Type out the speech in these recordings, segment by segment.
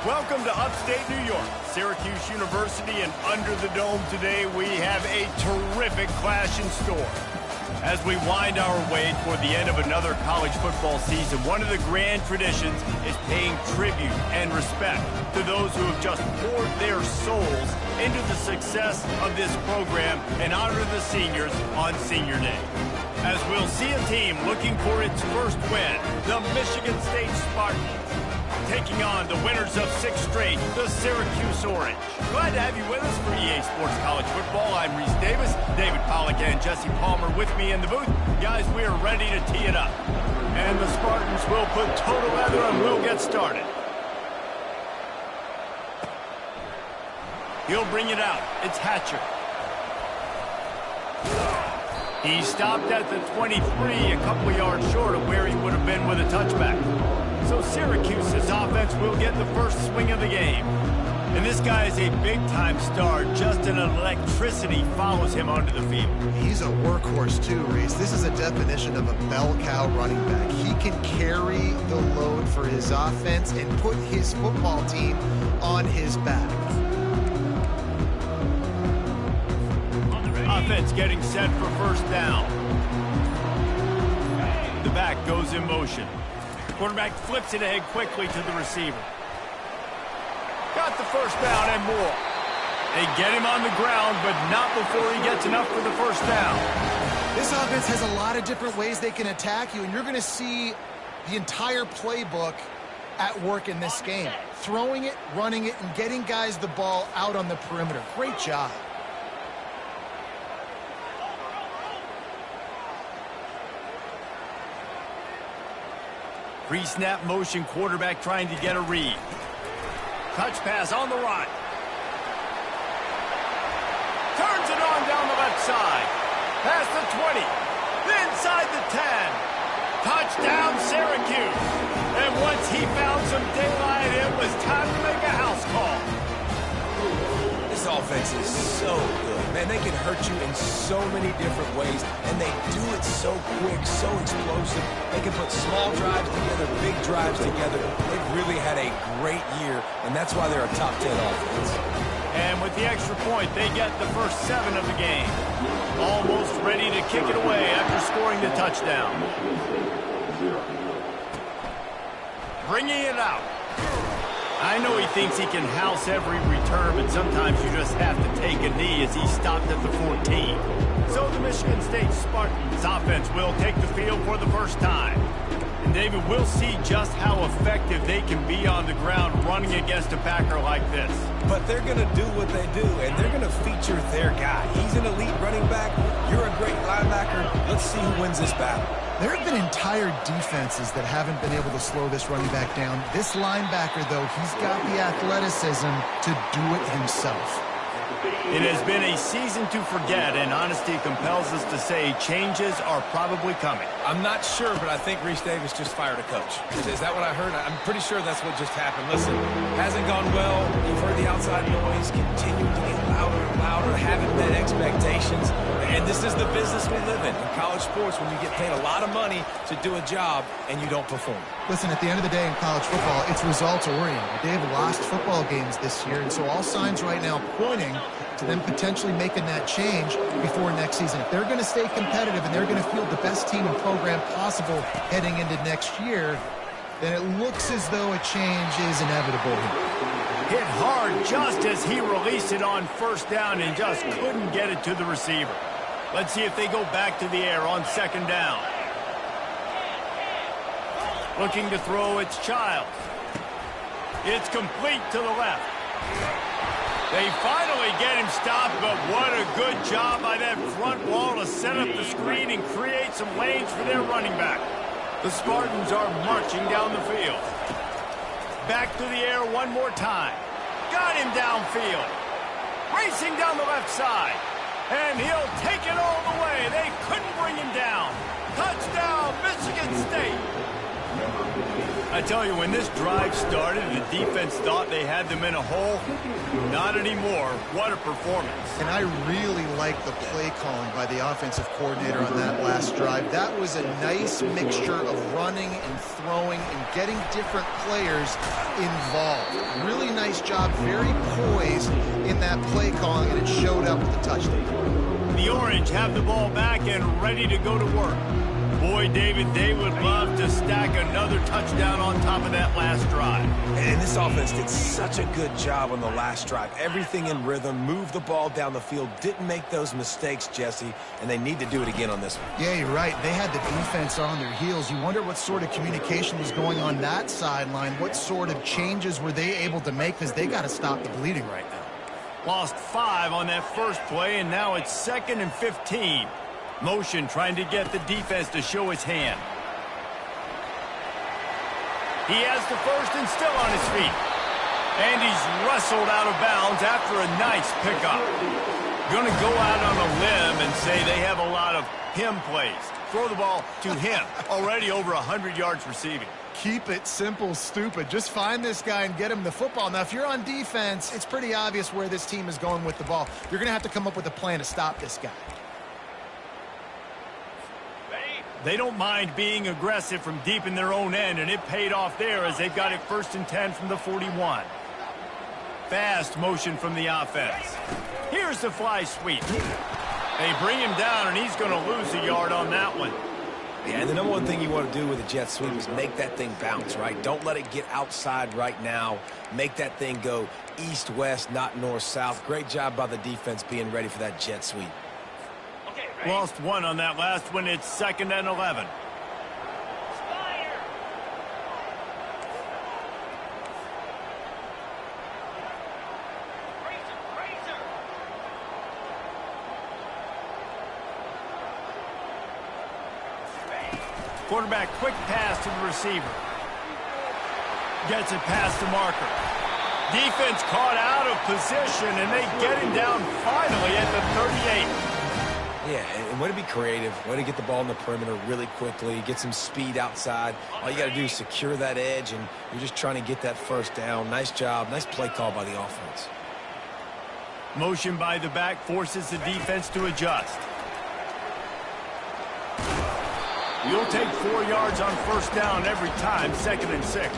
Welcome to upstate New York, Syracuse University, and under the dome today we have a terrific clash in store. As we wind our way toward the end of another college football season, one of the grand traditions is paying tribute and respect to those who have just poured their souls into the success of this program and honor the seniors on Senior Day. As we'll see a team looking for its first win, the Michigan State Spartans, taking on the winners of 6 straight, the Syracuse Orange. Glad to have you with us for EA Sports College Football. I'm Reese Davis, David Pollack and Jesse Palmer with me in the booth. Guys, we are ready to tee it up. And the Spartans will put total leather and we'll get started. He'll bring it out. It's Hatcher. He stopped at the 23, a couple of yards short of where he would have been with a touchback. So Syracuse's offense will get the first swing of the game. And this guy is a big-time star. Just an electricity follows him onto the field. He's a workhorse too, Reese. This is a definition of a bell cow running back. He can carry the load for his offense and put his football team on his back. Offense getting set for first down. The back goes in motion. Quarterback flips it ahead quickly to the receiver. Got the first down and more. They get him on the ground, but not before he gets enough for the first down. This offense has a lot of different ways they can attack you, and you're going to see the entire playbook at work in this game. Throwing it, running it, and getting guys the ball out on the perimeter. Great job. Pre-snap motion, quarterback trying to get a read. Touch pass on the run. Turns it on down the left side. Past the 20. Inside the 10. Touchdown, Syracuse. And once he found some daylight, it was time to make a house call. This offense is so good. Man, they can hurt you in so many different ways, and they do it so quick, so explosive. They can put small drives together, big drives together. They've really had a great year, and that's why they're a top 10 offense. And with the extra point, they get the first 7 of the game. Almost ready to kick it away after scoring the touchdown. Bringing it out. I know he thinks he can house every return, but sometimes you just have to take a knee as he stopped at the 14. So the Michigan State Spartans offense will take the field for the first time. And David, we'll see just how effective they can be on the ground running against a backer like this. But they're going to do what they do, and they're going to feature their guy. He's an elite running back. You're a great linebacker. Let's see who wins this battle. There have been entire defenses that haven't been able to slow this running back down. This linebacker, though, he's got the athleticism to do it himself. It has been a season to forget, and honesty compels us to say changes are probably coming. I'm not sure, but I think Reese Davis just fired a coach. Is that what I heard? I'm pretty sure that's what just happened. Listen, hasn't gone well. You've heard the outside noise, continued to get louder and louder, haven't met expectations. And this is the business we live in college sports, when you get paid a lot of money to do a job and you don't perform. Listen, at the end of the day in college football, it's results-oriented. They've lost football games this year, and so all signs right now pointing to them potentially making that change before next season. If they're going to stay competitive and they're going to field the best team and program possible heading into next year, then it looks as though a change is inevitable. Hit hard just as he released it on first down and just couldn't get it to the receiver. Let's see if they go back to the air on second down. Looking to throw, it's Childs. It's complete to the left. They finally get him stopped, but what a good job by that front wall to set up the screen and create some lanes for their running back. The Spartans are marching down the field. Back to the air one more time. Got him downfield. Racing down the left side. And he'll take it all the way. They couldn't bring him down. Touchdown, Michigan State. I tell you, when this drive started, the defense thought they had them in a hole. Not anymore. What a performance. And I really like the play calling by the offensive coordinator on that last drive. That was a nice mixture of running and throwing and getting different players involved. Really nice job, very poised in that play calling, and it showed up with the touchdown. The Orange have the ball back and ready to go to work. Boy, David, they would love to stack another touchdown on top of that last drive. And this offense did such a good job on the last drive. Everything in rhythm, moved the ball down the field, didn't make those mistakes, Jesse, and they need to do it again on this one. Yeah, you're right. They had the defense on their heels. You wonder what sort of communication was going on that sideline. What sort of changes were they able to make, because they got to stop the bleeding right now. Lost 5 on that first play, and now it's 2nd and 15. Motion trying to get the defense to show his hand. He has the first and still on his feet. And he's wrestled out of bounds after a nice pickup. Going to go out on a limb and say they have a lot of him plays. Throw the ball to him. Already over 100 yards receiving. Keep it simple, stupid. Just find this guy and get him the football. Now, if you're on defense, it's pretty obvious where this team is going with the ball. You're going to have to come up with a plan to stop this guy. They don't mind being aggressive from deep in their own end, and it paid off there as they've got it 1st and 10 from the 41. Fast motion from the offense. Here's the fly sweep. They bring him down, and he's going to lose a yard on that one. Yeah, and the number one thing you want to do with a jet sweep is make that thing bounce, right? Don't let it get outside right now. Make that thing go east-west, not north-south. Great job by the defense being ready for that jet sweep. Lost 1 on that last one. It's 2nd and 11. Quarterback, quick pass to the receiver. Gets it past the marker. Defense caught out of position, and they get him down finally at the 38. Yeah, and way to be creative, way to get the ball in the perimeter really quickly, get some speed outside. All you got to do is secure that edge, and you're just trying to get that first down. Nice job, nice play call by the offense. Motion by the back forces the defense to adjust. You'll take 4 yards on first down every time, 2nd and 6.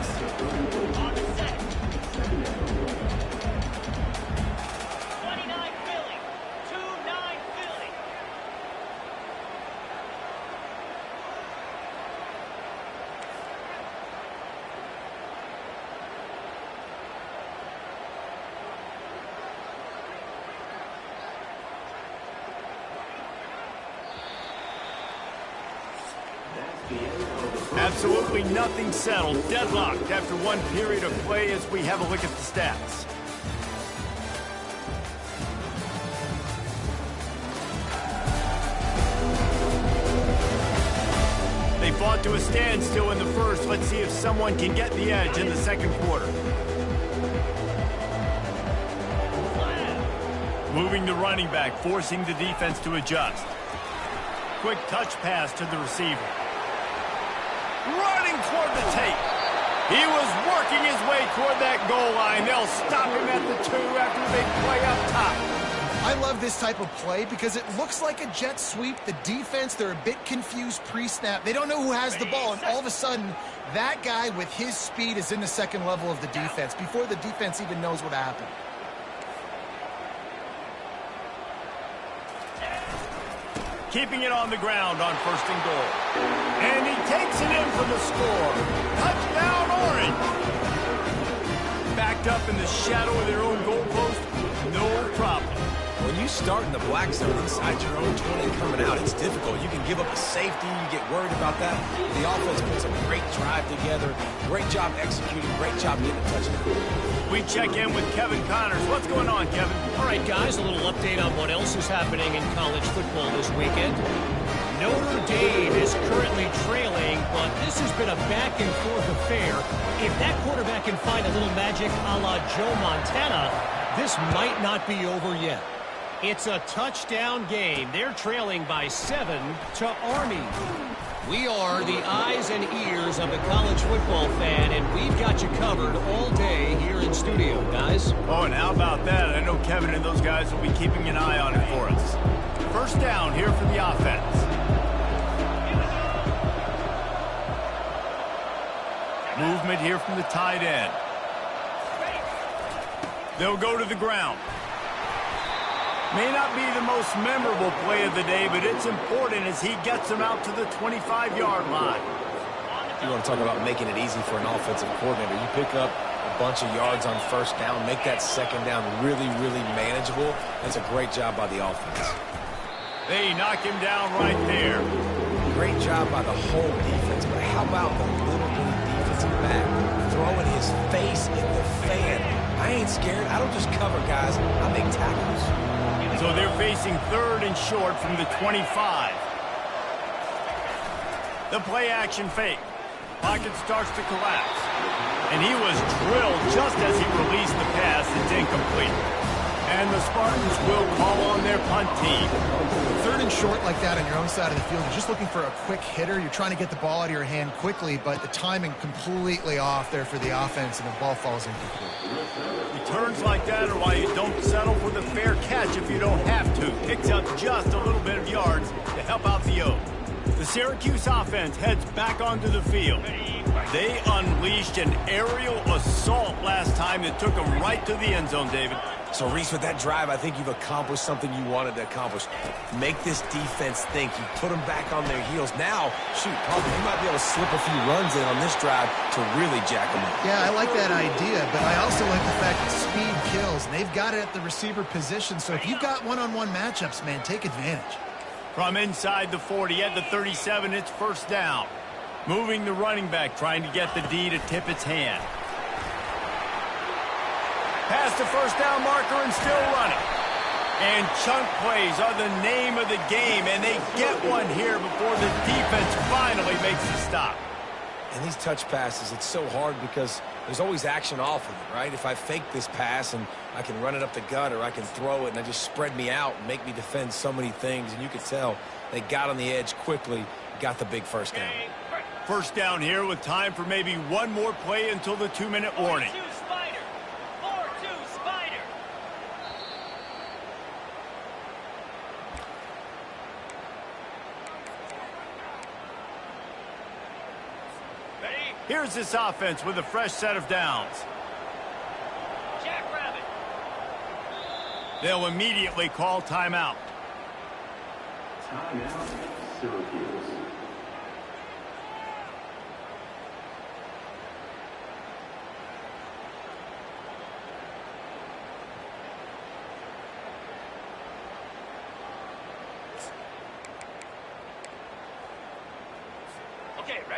Absolutely nothing settled. Deadlocked after one period of play as we have a look at the stats. They fought to a standstill in the first. Let's see if someone can get the edge in the second quarter. Moving the running back, forcing the defense to adjust. Quick touch pass to the receiver. Running toward the tape. He was working his way toward that goal line. They'll stop him at the 2 after the big play up top. I love this type of play because it looks like a jet sweep. The defense, they're a bit confused pre-snap. They don't know who has the ball, and all of a sudden, that guy with his speed is in the second level of the defense before the defense even knows what happened. Keeping it on the ground on 1st and goal. And he takes it in for the score. Touchdown, Orange. Backed up in the shadow of their own goalpost, no problem. When you start in the black zone inside your own 20 coming out, it's difficult. You can give up a safety. You get worried about that. The offense puts a great drive together. Great job executing. Great job getting a touchdown. We check in with Kevin Connors. What's going on, Kevin? All right, guys, a little update on what else is happening in college football this weekend. Notre Dame is currently trailing, but this has been a back-and-forth affair. If that quarterback can find a little magic a la Joe Montana, this might not be over yet. It's a touchdown game. They're trailing by 7 to Army. We are the eyes and ears of the college football fan, and we've got you covered all day here in studio, guys. Oh, and how about that? I know Kevin and those guys will be keeping an eye on it for us. First down here for the offense. Movement here from the tight end. They'll go to the ground. May not be the most memorable play of the day, but it's important as he gets them out to the 25-yard line. You want to talk about making it easy for an offensive coordinator. You pick up a bunch of yards on first down, make that second down really, really manageable. That's a great job by the offense. They knock him down right there. Great job by the whole defense, but how about the little bitty defensive back throwing his face in the fan? I ain't scared. I don't just cover guys. I make tackles. So they're facing third and short from the 25. The play action fake. Pocket starts to collapse. And he was drilled just as he released the pass. It's incomplete. And the Spartans will call on their punt team. Third and short like that on your own side of the field, you're just looking for a quick hitter. You're trying to get the ball out of your hand quickly, but the timing completely off there for the offense, and the ball falls incomplete. Returns like that are why you don't settle for the fair catch if you don't have to. Picks up just a little bit of yards to help out the O. The Syracuse offense heads back onto the field. They unleashed an aerial assault last time that took them right to the end zone, David. So, Reese, with that drive, I think you've accomplished something you wanted to accomplish. Make this defense think. You put them back on their heels. Now, shoot, probably you might be able to slip a few runs in on this drive to really jack them up. Yeah, I like that idea, but I also like the fact that speed kills. And they've got it at the receiver position, so if you've got one-on-one matchups, man, take advantage. From inside the 40 at the 37, it's first down. Moving the running back, trying to get the D to tip its hand. Past the first down marker and still running. And chunk plays are the name of the game, and they get one here before the defense finally makes the stop. And these touch passes, it's so hard because there's always action off of it, right? If I fake this pass and I can run it up the gut or I can throw it and I just spread me out and make me defend so many things, and you could tell they got on the edge quickly, got the big first down. First down here with time for maybe one more play until the 2-minute warning. Here's this offense with a fresh set of downs. Jackrabbit. They'll immediately call timeout. Timeout, Syracuse.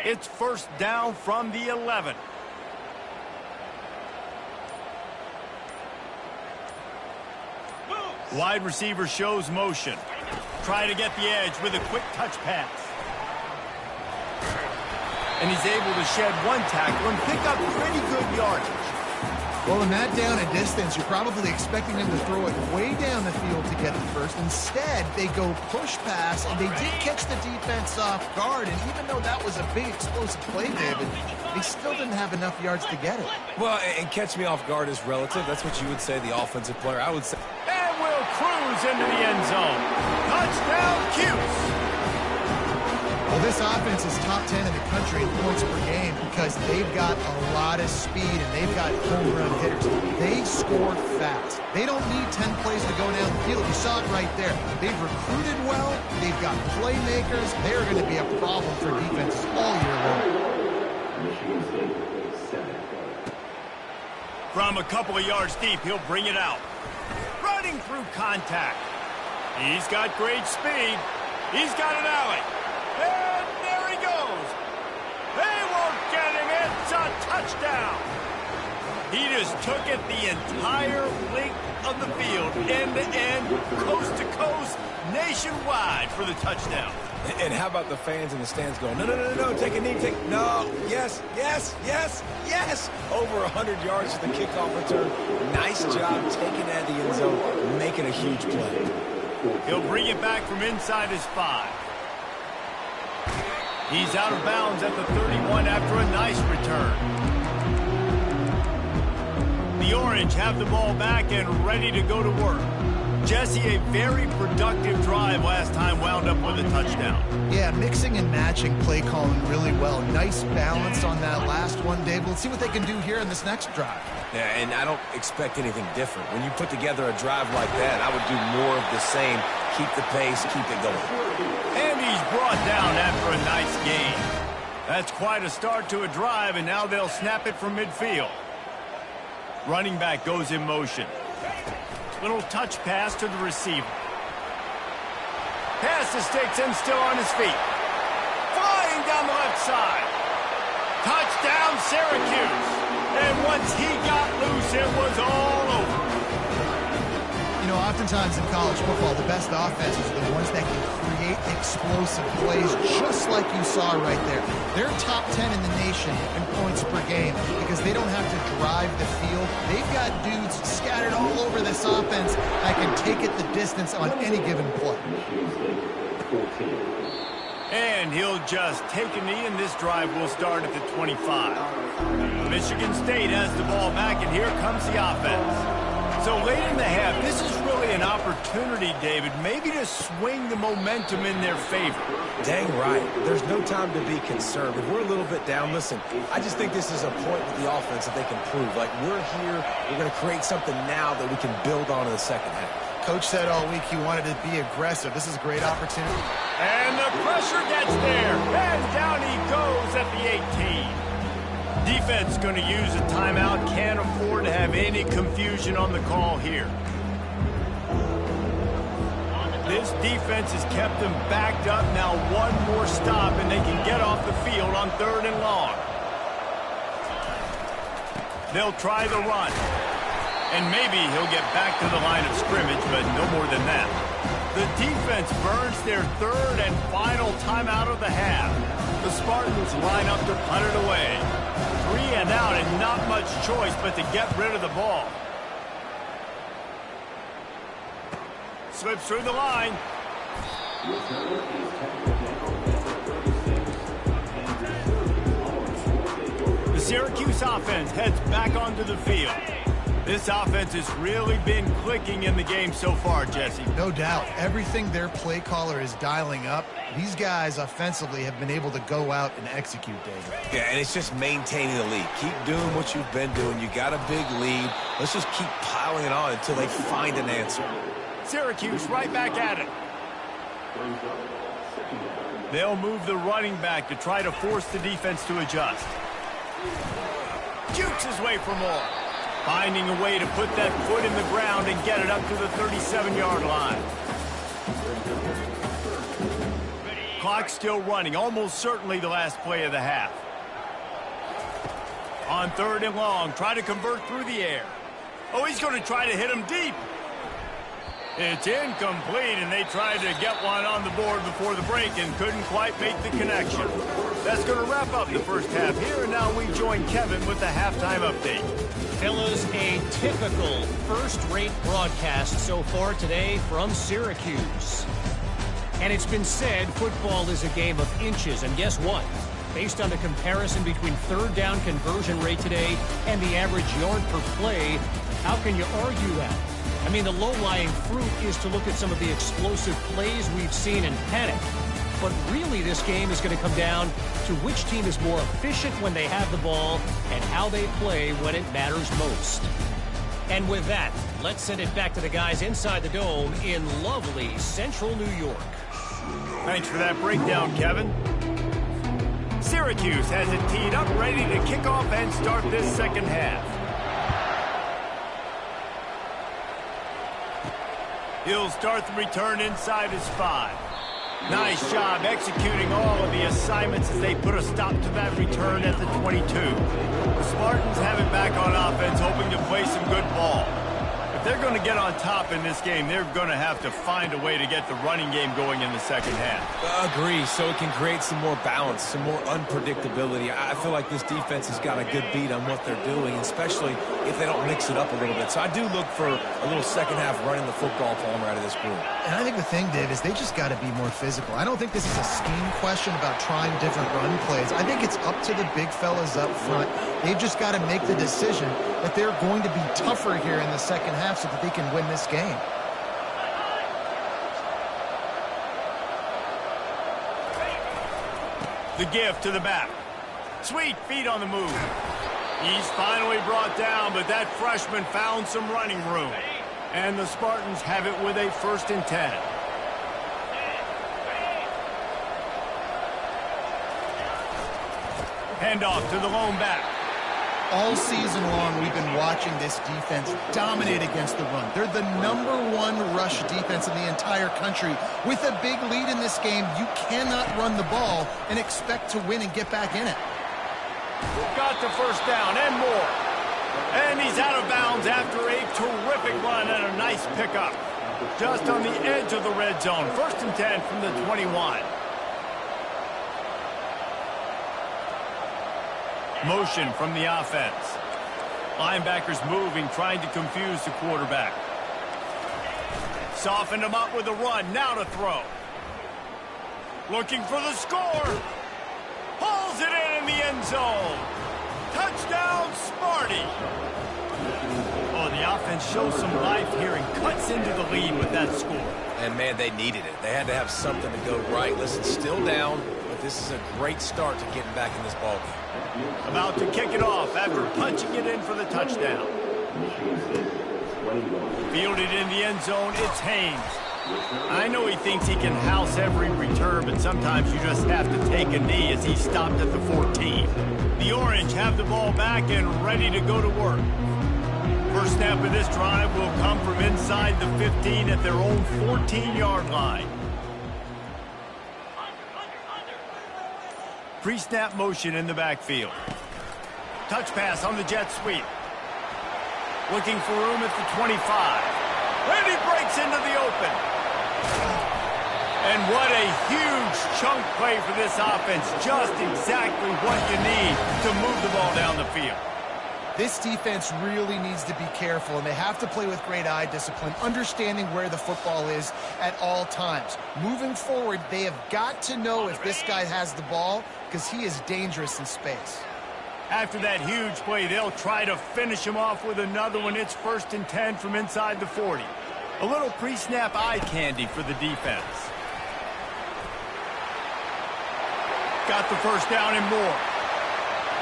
It's first down from the 11. Wide receiver shows motion. Try to get the edge with a quick touch pass. And he's able to shed one tackle and pick up pretty good yardage. Well, in that down and distance, you're probably expecting them to throw it way down the field to get it first. Instead, they go push pass, and they did catch the defense off guard. And even though that was a big explosive play, David, they still didn't have enough yards to get it. Well, and catch me off guard is relative. That's what you would say, the offensive player. I would say. And will cruise into the end zone. Touchdown, Cuse. Well, this offense is top 10 in the country in points per game because they've got a lot of speed and they've got home run hitters. They score fast. They don't need 10 plays to go down the field. You saw it right there. They've recruited well. They've got playmakers. They're going to be a problem for defenses all year long. Michigan State, 7. From a couple of yards deep, he'll bring it out. Running through contact. He's got great speed. He's got an alley. And there he goes. They won't get him. It's a touchdown. He just took it the entire length of the field, end to end, coast to coast, nationwide for the touchdown. And how about the fans in the stands going, no, no, no, no, take a knee, no, yes, yes, yes, yes. Over 100 yards to the kickoff return. Nice job taking it out of the end zone, making a huge play. He'll bring it back from inside his 5. He's out of bounds at the 31 after a nice return. The Orange have the ball back and ready to go to work. Jesse, a very productive drive last time wound up with a touchdown. Yeah, mixing and matching play calling really well. Nice balance on that last one, Dave. Let's see what they can do here in this next drive. Yeah, and I don't expect anything different. When you put together a drive like that, I would do more of the same. Keep the pace, keep it going. And he's brought down after a nice gain. That's quite a start to a drive, and now they'll snap it from midfield. Running back goes in motion. Little touch pass to the receiver. Pass to sticks and still on his feet. Flying down the left side. Touchdown, Syracuse. And once he got loose, it was all over. You know, oftentimes in college football, the best offenses are the ones that can create explosive plays, just like you saw right there. They're top 10 in the nation in points per game because they don't have to drive the field. They've got dudes scattered all over this offense that can take it the distance on any given play. And he'll just take a knee, and this drive will start at the 25. Michigan State has the ball back, and here comes the offense. So late in the half, this is really an opportunity, David, maybe to swing the momentum in their favor. Dang right. There's no time to be concerned. If we're a little bit down, listen, I just think this is a point with the offense that they can prove. Like, we're here, we're going to create something now that we can build on in the second half. Coach said all week he wanted to be aggressive. This is a great opportunity. And the pressure gets there. And down he goes at the 18. Defense going to use a timeout. Can't afford to have any confusion on the call here. This defense has kept them backed up. Now one more stop and they can get off the field on 3rd and long. They'll try the run. And maybe he'll get back to the line of scrimmage, but no more than that. The defense burns their 3rd and final timeout of the half. The Spartans line up to punt it away. 3 and out, and not much choice but to get rid of the ball. Slips through the line. The Syracuse offense heads back onto the field. This offense has really been clicking in the game so far, Jesse. No doubt. Everything their play caller is dialing up, these guys offensively have been able to go out and execute, David. Yeah, and it's just maintaining the lead. Keep doing what you've been doing. You got a big lead. Let's just keep piling it on until they find an answer. Syracuse right back at it. They'll move the running back to try to force the defense to adjust. Jukes his way for more. Finding a way to put that foot in the ground and get it up to the 37-yard line. Clock still running, almost certainly the last play of the half. On 3rd and long, try to convert through the air. Oh, he's going to try to hit him deep. It's incomplete, and they tried to get one on the board before the break and couldn't quite make the connection. That's going to wrap up the first half here, and now we join Kevin with the halftime update. Fellas, a typical first-rate broadcast so far today from Syracuse. And it's been said football is a game of inches, and guess what? Based on the comparison between 3rd down conversion rate today and the average yard per play, how can you argue that? I mean, the low-lying fruit is to look at some of the explosive plays we've seen in panic. But really, this game is going to come down to which team is more efficient when they have the ball and how they play when it matters most. And with that, let's send it back to the guys inside the Dome in lovely central New York. Thanks for that breakdown, Kevin. Syracuse has it teed up, ready to kick off and start this second half. He'll start the return inside his 5. Nice job executing all of the assignments as they put a stop to that return at the 22. The Spartans have it back on offense, hoping to play some good ball. If they're going to get on top in this game, they're going to have to find a way to get the running game going in the second half. Agree, so it can create some more balance, some more unpredictability. I feel like this defense has got a good beat on what they're doing, especially if they don't mix it up a little bit. So I do look for a little second half running the football, Palmer, out of this group. And I think the thing, Dave, is they just got to be more physical. I don't think this is a scheme question about trying different run plays. I think it's up to the big fellas up front. They've just got to make the decision that they're going to be tougher here in the second half so that they can win this game. The give to the back. Sweet feet on the move. He's finally brought down, but that freshman found some running room. And the Spartans have it with a 1st and 10. Handoff to the lone back. All season long, we've been watching this defense dominate against the run. They're the #1 rush defense in the entire country. With a big lead in this game, you cannot run the ball and expect to win and get back in it. Got the 1st down and more. And he's out of bounds after a terrific run and a nice pickup. Just on the edge of the red zone. 1st and 10 from the 21. Motion from the offense. Linebackers moving, trying to confuse the quarterback. Softened him up with a run. Now to throw. Looking for the score. Pulls it in the end zone. Touchdown, Sparty. Oh, the offense shows some life here and cuts into the lead with that score. And, man, they needed it. They had to have something to go right. Listen, still down, but this is a great start to getting back in this ballgame. About to kick it off after punching it in for the touchdown. Fielded in the end zone, it's Haynes. I know he thinks he can house every return, but sometimes you just have to take a knee as he stopped at the 14. The Orange have the ball back and ready to go to work. First snap of this drive will come from inside the 15 at their own 14-yard line. Pre-snap motion in the backfield. Touch pass on the jet sweep. Looking for room at the 25. And he breaks into the open. And what a huge chunk play for this offense. Just exactly what you need to move the ball down the field. This defense really needs to be careful, and they have to play with great eye discipline, understanding where the football is at all times. Moving forward, they have got to know if this guy has the ball, because he is dangerous in space. After that huge play, they'll try to finish him off with another one. It's 1st and 10 from inside the 40. A little pre-snap eye candy for the defense. Got the 1st down and more.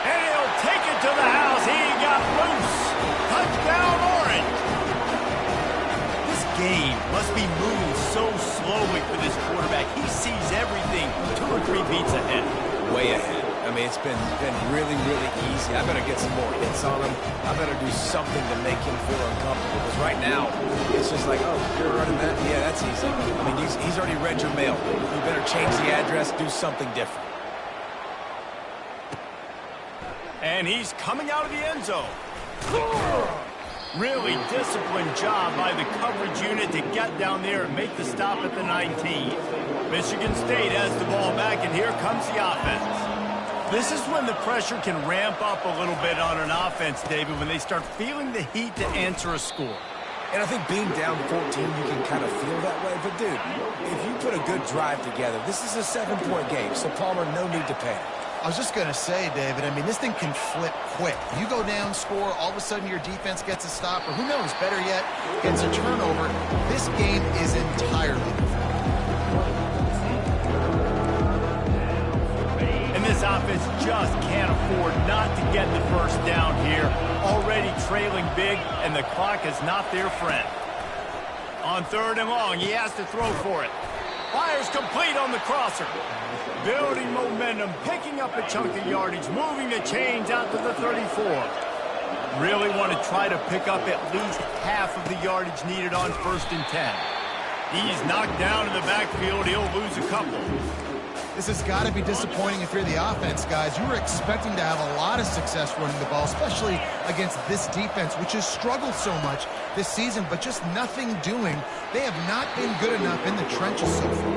And he'll take it to the house. He got loose. Touchdown, Orange. This game must be moving so slowly for this quarterback. He sees everything 2 or 3 beats ahead. Way ahead. I mean, it's been really, really easy. I better get some more hits on him. I better do something to make him feel uncomfortable. Because right now, it's just like, oh, you're running that? Yeah, that's easy. I mean, he's already read your mail. You better change the address, do something different. And he's coming out of the end zone. Really disciplined job by the coverage unit to get down there and make the stop at the 19. Michigan State has the ball back, and here comes the offense. This is when the pressure can ramp up a little bit on an offense, David, when they start feeling the heat to answer a score. And I think being down 14, you can kind of feel that way. But, dude, if you put a good drive together, this is a 7-point game, so Palmer, no need to panic. I was just going to say, David, I mean, this thing can flip quick. You go down, score, all of a sudden your defense gets a stop, or who knows, better yet, gets a turnover. This game is entirely different. And this offense just can't afford not to get the 1st down here. Already trailing big, and the clock is not their friend. On 3rd and long, he has to throw for it. Fires complete on the crosser. Building momentum, picking up a chunk of yardage, moving the chains out to the 34. Really want to try to pick up at least half of the yardage needed on 1st and 10. He's knocked down in the backfield. He'll lose a couple. This has got to be disappointing if you're the offense, guys. You were expecting to have a lot of success running the ball, especially against this defense, which has struggled so much this season, but just nothing doing. They have not been good enough in the trenches so far.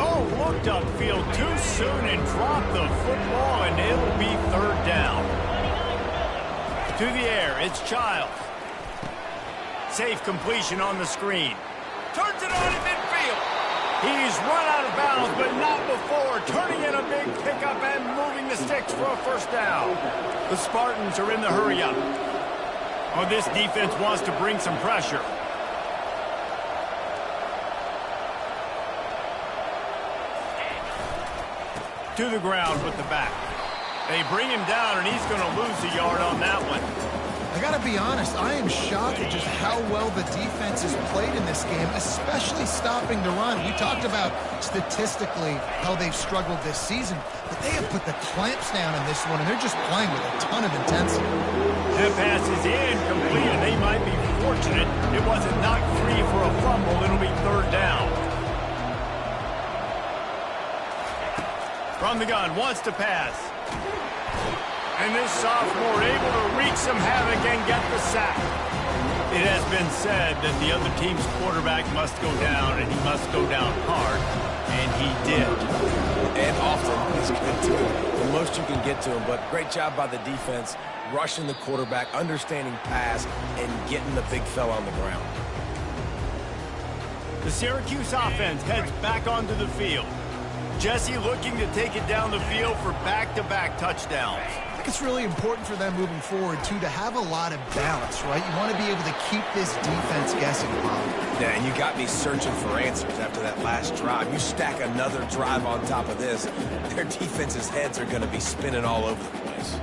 Oh, looked upfield too soon and dropped the football, and it'll be 3rd down. To the air, it's Childs. Safe completion on the screen. Turns it on in midfield. He's run out of bounds, but not before. Turning in a big pickup and moving the sticks for a first down. The Spartans are in the hurry-up. Oh, this defense wants to bring some pressure. To the ground with the back. They bring him down, and he's going to lose a yard on that one. I got to be honest, I am shocked at just how well the defense has played in this game, especially stopping the run. We talked about statistically how they've struggled this season, but they have put the clamps down in this one, and they're just playing with a ton of intensity. That pass is incomplete, and they might be fortunate it wasn't knocked free for a fumble. It'll be third down. From the gun, wants to pass. And this sophomore able to wreak some havoc and get the sack. It has been said that the other team's quarterback must go down, and he must go down hard, and he did. And often, he's good to it. The most you can get to him, but great job by the defense, rushing the quarterback, understanding pass, and getting the big fella on the ground. The Syracuse offense heads back onto the field. Jesse looking to take it down the field for back-to-back touchdowns. I think it's really important for them moving forward, too, to have a lot of balance, right? You want to be able to keep this defense guessing, Bob. Yeah, and you got me searching for answers after that last drive. You stack another drive on top of this, their defense's heads are going to be spinning all over the place.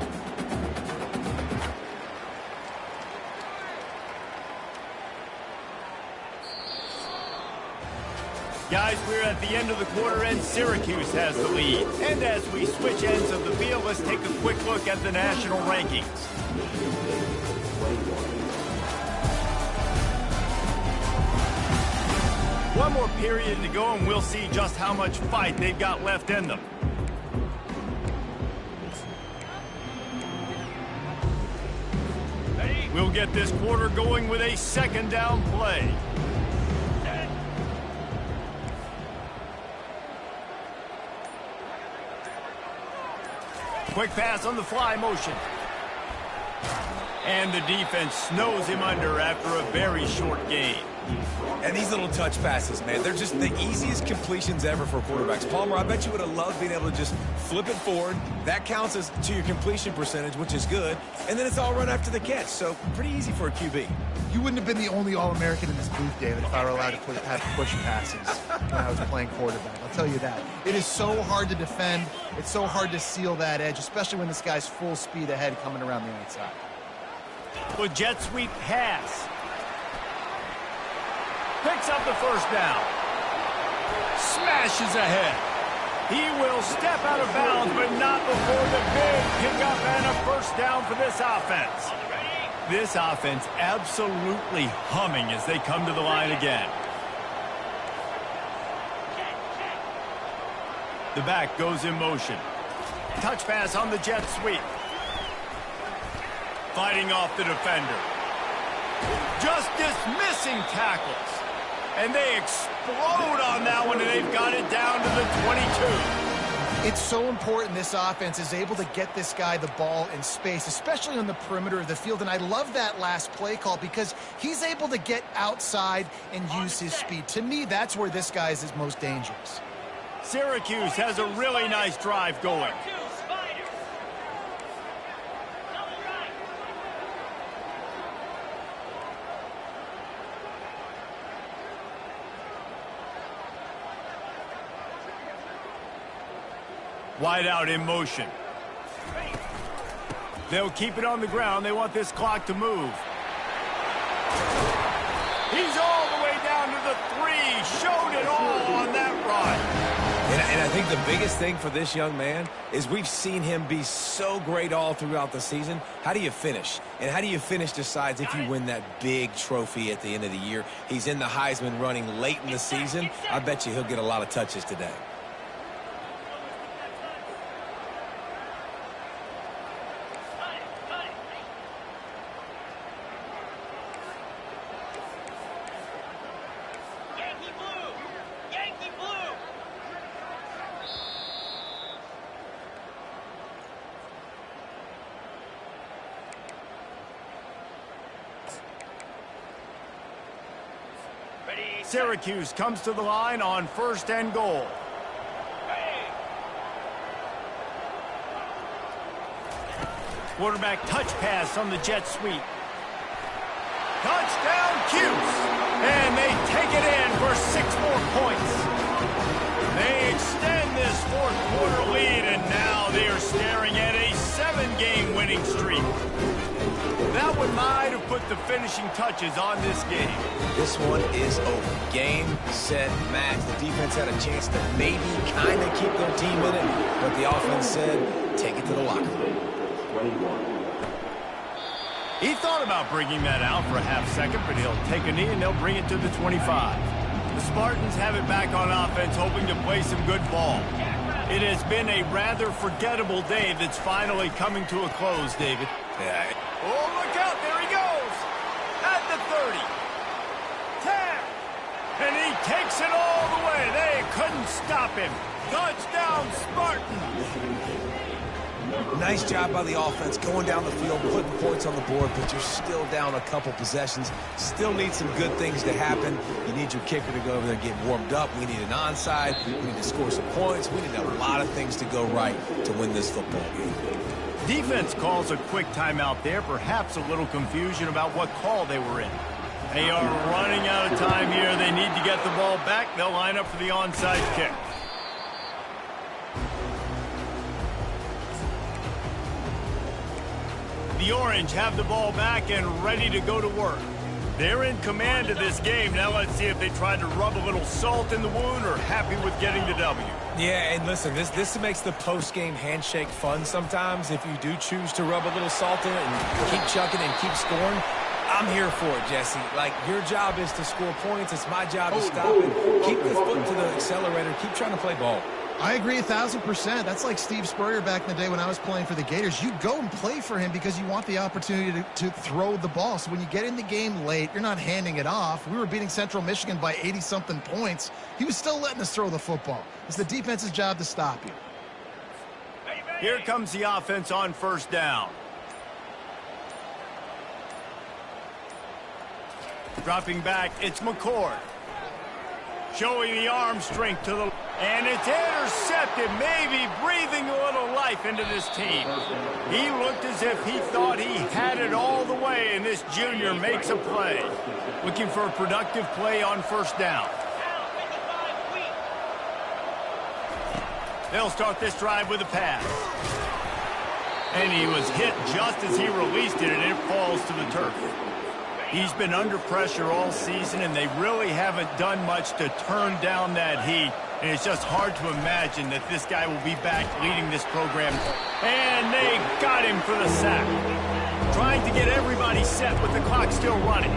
Guys, we're at the end of the quarter, and Syracuse has the lead. And as we switch ends of the field, let's take a quick look at the national rankings. One more period to go, and we'll see just how much fight they've got left in them. We'll get this quarter going with a second down play. Quick pass on the fly motion. And the defense snows him under after a very short gain. And these little touch passes, man, they're just the easiest completions ever for quarterbacks. Palmer, I bet you would have loved being able to just flip it forward. That counts as to your completion percentage, which is good. And then it's all run after the catch, so pretty easy for a QB. You wouldn't have been the only All-American in this booth, David, if I were allowed to have push passes when I was playing quarterback. I'll tell you that. It is so hard to defend. It's so hard to seal that edge, especially when this guy's full speed ahead coming around the outside. With jet sweep pass. Picks up the first down. Smashes ahead. He will step out of bounds, but not before the big pickup and a first down for this offense. This offense absolutely humming as they come to the line again. The back goes in motion. Touch pass on the jet sweep. Fighting off the defender. Just dismissing tackles. And they explode on that one, and they've got it down to the 22. It's so important this offense is able to get this guy the ball in space, especially on the perimeter of the field. And I love that last play call because he's able to get outside and use his speed. To me, that's where this guy is most dangerous. Syracuse has a really nice drive going. Wide out in motion. They'll keep it on the ground. They want this clock to move. He's all the way down to the 3. Showed it all on that run. And I think the biggest thing for this young man is we've seen him be so great all throughout the season. How do you finish? And how do you finish decides if you win that big trophy at the end of the year. He's in the Heisman running late in the season. I bet you he'll get a lot of touches today. Syracuse comes to the line on 1st and goal. Quarterback touch pass on the jet sweep. Touchdown, Cuse! And they take it in for 6 more points. They extend this 4th quarter lead, and now they are staring at a 7-game winning streak. That one might have put the finishing touches on this game. This one is over. Game, set, match. The defense had a chance to maybe kind of keep their team in it, but the offense said, take it to the locker room. 21. He thought about bringing that out for a half second, but he'll take a knee and they'll bring it to the 25. The Spartans have it back on offense, hoping to play some good ball. It has been a rather forgettable day that's finally coming to a close, David. Yeah. Oh, look out. There he goes. At the 30. 10. And he takes it all the way. They couldn't stop him. Touchdown, Spartans. Nice job by the offense going down the field, putting points on the board, but you're still down a couple possessions. Still need some good things to happen. You need your kicker to go over there and get warmed up. We need an onside. We need to score some points. We need a lot of things to go right to win this football game. Defense calls a quick timeout there, perhaps a little confusion about what call they were in. They are running out of time here. They need to get the ball back. They'll line up for the onside kick. The Orange have the ball back and ready to go to work. They're in command of this game. Now let's see if they try to rub a little salt in the wound or happy with getting the W. Yeah, and listen, this makes the post-game handshake fun sometimes. If you do choose to rub a little salt in it and keep chucking and keep scoring, I'm here for it, Jesse. Like, your job is to score points. It's my job to stop it. Keep the foot to the accelerator. Keep trying to play ball. I agree 1,000%. That's like Steve Spurrier back in the day when I was playing for the Gators. You go and play for him because you want the opportunity to throw the ball. So when you get in the game late, you're not handing it off. We were beating Central Michigan by 80-something points. He was still letting us throw the football. It's the defense's job to stop you. Here comes the offense on 1st down. Dropping back, it's McCord. Showing the arm strength to the... And it's intercepted, maybe breathing a little life into this team. He looked as if he thought he had it all the way, and this junior makes a play. Looking for a productive play on 1st down. They'll start this drive with a pass. And he was hit just as he released it, and it falls to the turf. He's been under pressure all season, and they really haven't done much to turn down that heat. And it's just hard to imagine that this guy will be back leading this program. And they got him for the sack. Trying to get everybody set with the clock still running.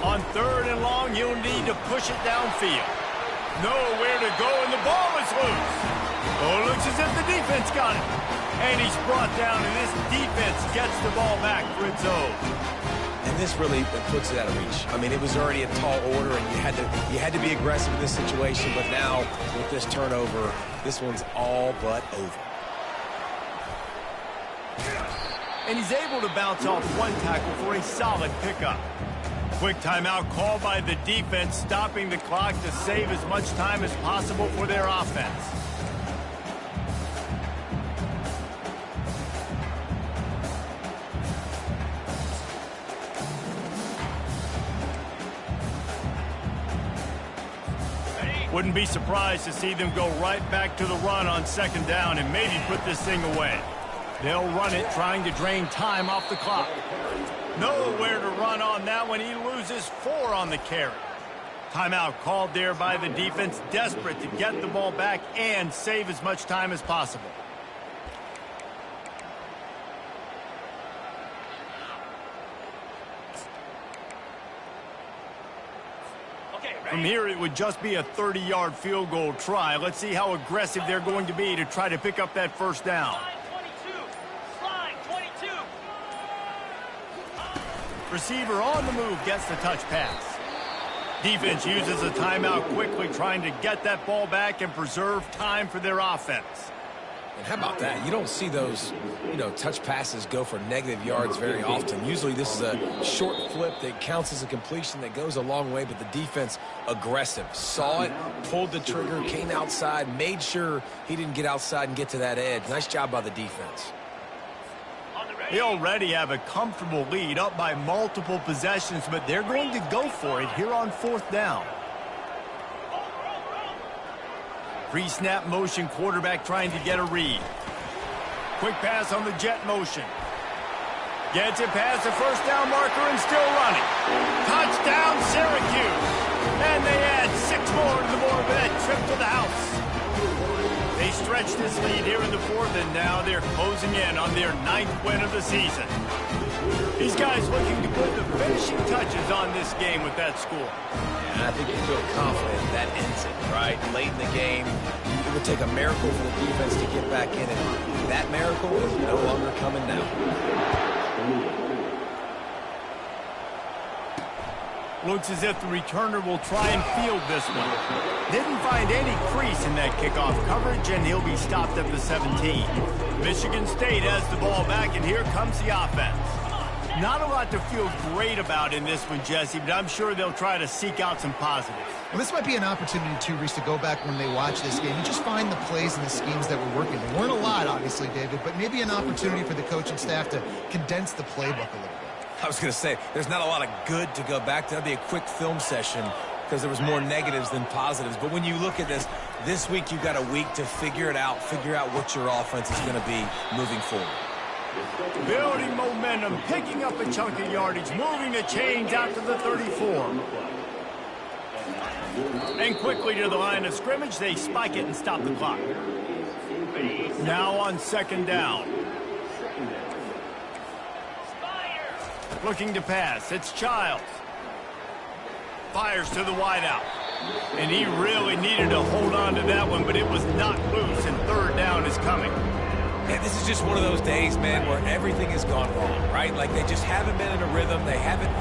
On 3rd and long, you'll need to push it downfield. Nowhere to go, and the ball is loose. Oh, it looks as if the defense got it. And he's brought down, and this defense gets the ball back for its own. And this really puts it out of reach. I mean, it was already a tall order, and you had to be aggressive in this situation. But now, with this turnover, this one's all but over. And he's able to bounce off one tackle for a solid pickup. Quick timeout called by the defense, stopping the clock to save as much time as possible for their offense. Wouldn't be surprised to see them go right back to the run on 2nd down and maybe put this thing away. They'll run it, trying to drain time off the clock. Nowhere to run on that one. He loses 4 on the carry. Timeout called there by the defense, desperate to get the ball back and save as much time as possible. From here, it would just be a 30-yard field goal try. Let's see how aggressive they're going to be to try to pick up that 1st down. Slide 22. Receiver on the move gets the touch pass. Defense uses a timeout quickly, trying to get that ball back and preserve time for their offense. And how about that? You don't see those, touch passes go for negative yards very often. Usually this is a short flip that counts as a completion that goes a long way, but the defense aggressive. Saw it, pulled the trigger, came outside, made sure he didn't get outside and get to that edge. Nice job by the defense. They already have a comfortable lead, up by multiple possessions, but they're going to go for it here on 4th down. Pre-snap motion, quarterback trying to get a read. Quick pass on the jet motion. Gets it past the first down marker and still running. Touchdown, Syracuse. And they add 6 more to the board with that trip to the house. They stretch this lead here in the 4th, and now they're closing in on their 9th win of the season. These guys looking to put the finishing touches on this game with that score. And I think you feel confident that ends it, right? Late in the game, it would take a miracle for the defense to get back in, and that miracle is no longer coming now. Looks as if the returner will try and field this one. Didn't find any crease in that kickoff coverage, and he'll be stopped at the 17. Michigan State has the ball back, and here comes the offense. Not a lot to feel great about in this one, Jesse, but I'm sure they'll try to seek out some positives. Well, this might be an opportunity, too, Reese, to go back when they watch this game and just find the plays and the schemes that were working. There weren't a lot, obviously, David, but maybe an opportunity for the coaching staff to condense the playbook a little bit. I was going to say, there's not a lot of good to go back to. That'd be a quick film session because there was more negatives than positives. But when you look at this week you've got a week to figure it out, figure out what your offense is going to be moving forward. Building momentum, picking up a chunk of yardage, moving the chains out to the 34. And quickly to the line of scrimmage, they spike it and stop the clock. Now on 2nd down. Looking to pass, it's Childs. Fires to the wideout. And he really needed to hold on to that one, but it was knocked loose, and 3rd down is coming. And this is just one of those days, man, where everything has gone wrong, right? Like they just haven't been in a rhythm. They haven't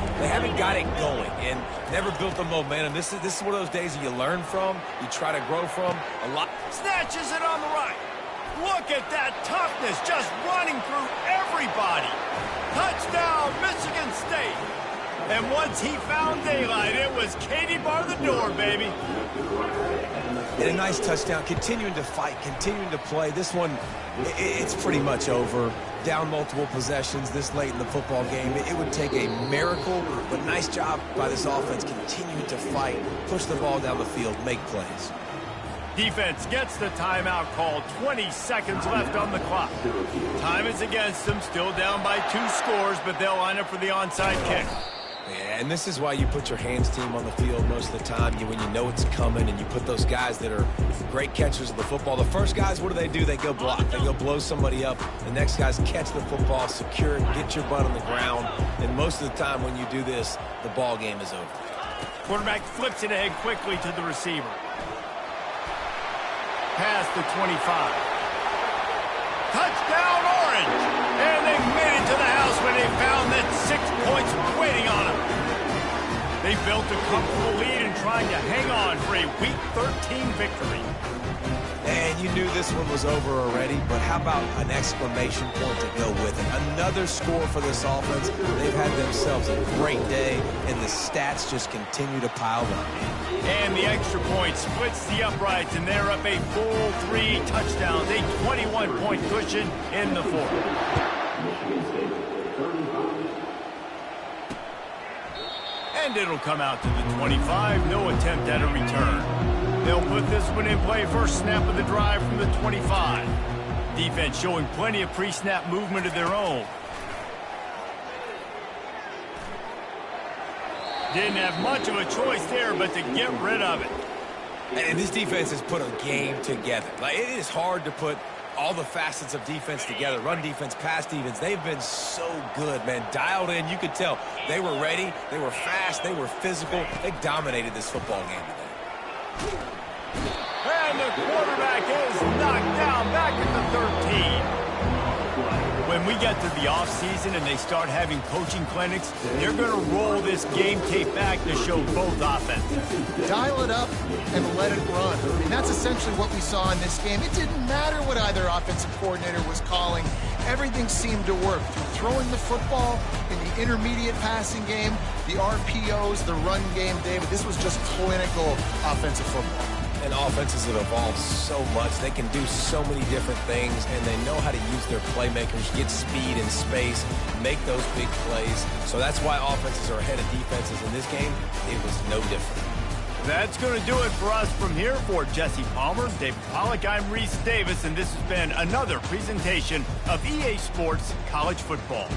got it going and never built the momentum. This is one of those days that you learn from, you try to grow from a lot. Snatches it on the right. Look at that toughness, just running through everybody. Touchdown, Michigan State. And once he found daylight, it was Katie bar the door, baby. And a nice touchdown, continuing to fight, continuing to play. This one, it's pretty much over. Down multiple possessions this late in the football game. It would take a miracle, but nice job by this offense continuing to fight, push the ball down the field, make plays. Defense gets the timeout called. 20 seconds left on the clock. Time is against them, still down by 2 scores, but they'll line up for the onside kick. Yeah, and this is why you put your hands team on the field most of the time. When you know it's coming and you put those guys that are great catchers of the football. The first guys, what do? They go block. They go blow somebody up. The next guys catch the football, secure it, get your butt on the ground. And most of the time when you do this, the ball game is over. Quarterback flips it ahead quickly to the receiver. Past the 25. Touchdown, Orange! And they made it to the house when they found that 6 points were waiting on them. They built a comfortable lead and trying to hang on for a Week 13 victory. And you knew this one was over already, but how about an exclamation point to go with it? Another score for this offense. They've had themselves a great day, and the stats just continue to pile up. And the extra point splits the uprights, and they're up a full 3 touchdowns, a 21-point cushion in the 4th. And it'll come out to the 25. No attempt at a return. They'll put this one in play. First snap of the drive from the 25. Defense showing plenty of pre-snap movement of their own. Didn't have much of a choice there, but to get rid of it. And this defense has put a game together. Like, it is hard to put all the facets of defense together. Run defense, pass defense. They've been so good, man. Dialed in. You could tell they were ready. They were fast. They were physical. They dominated this football game today. And the quarterback is knocked down back at the 13. When we get to the offseason and they start having coaching clinics, they're going to roll this game tape back to show both offenses. Dial it up and let it run. I mean, that's essentially what we saw in this game. It didn't matter what either offensive coordinator was calling. Everything seemed to work through throwing the football in the intermediate passing game, the RPOs, the run game. David, this was just clinical offensive football. And offenses have evolved so much. They can do so many different things, and they know how to use their playmakers, get speed and space, make those big plays. So that's why offenses are ahead of defenses in this game. It was no different. That's going to do it for us from here. For Jesse Palmer, David Pollack, I'm Reese Davis, and this has been another presentation of EA Sports College Football.